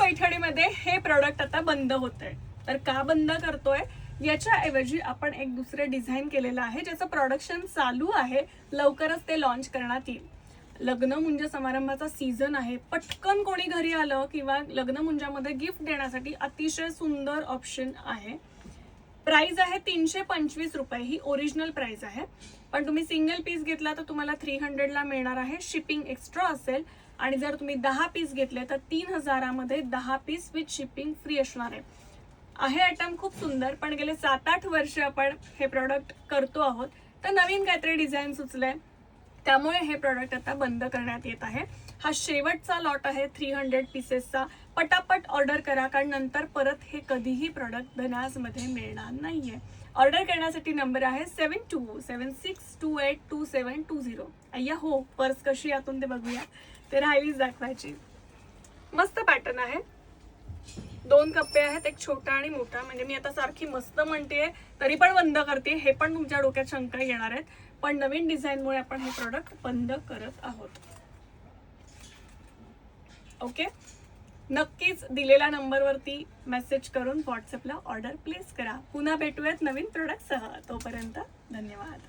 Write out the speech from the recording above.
पैठणीमध्ये हे प्रोडक्ट आता बंद होतंय. तर का बंद करतोय, याच्याऐवजी आपण एक दुसरे डिझाईन केलेलं आहे, ज्याचं प्रोडक्शन चालू आहे. लवकरच ते लॉन्च करण्यात येईल. लग्न मुंज समारंभाचा सीझन आहे. पटकन कोणी घरी आलं किंवा लग्न मुंजामध्ये गिफ्ट देण्यासाठी अतिशय सुंदर ऑप्शन आहे. प्राइस आहे 325 रुपये. ही ओरिजिनल प्राइस आहे, पण तुम्ही सिंगल पीस घेतला तर तुम्हाला 300 ला मिळणार आहे. शिपिंग एक्स्ट्रा असेल. आणि जर तुम्ही 10 पीस घेतले तर 3000 मध्ये 10 पीस विथ शिपिंग फ्री असणार आहे. आयटम खूप सुंदर, पण गेले 7-8 वर्ष आपण हे प्रोडक्ट करतो आहोत. तर नवीन काहीतरी डिझाईन सुचलंय, त्यामुळे हे प्रोडक्ट आता बंद करण्यात येत आहे. हा शेवटचा लॉट आहे 300 पीसेसचा. पटापट ऑर्डर करा, कारण नंतर परत हे कधीही प्रोडक्ट धनाजमध्ये मिळणार नाहीये. ऑर्डर करण्यासाठी नंबर आहे 7276282720. अय्या हो, पर्स कशी आतून ते बघूया. ते राहिलीच दाखवायची. मस्त पॅटर्न आहे. 2 कप्पे आहेत, एक छोटा आणि मोठा. म्हणजे मी आता सारखी मस्त म्हणतेय तरी पण बंद करते. हे पण तुमच्या डोक्यात शंका येणार आहेत, पण नवीन डिझाईनमुळे आपण हे प्रोडक्ट बंद करत आहोत. ओके, नक्कीच दिलेल्या नंबरवरती मेसेज करून व्हॉट्सअपला ऑर्डर प्लेस करा. पुन्हा भेटूयात नवीन प्रोडक्टसह. तोपर्यंत धन्यवाद.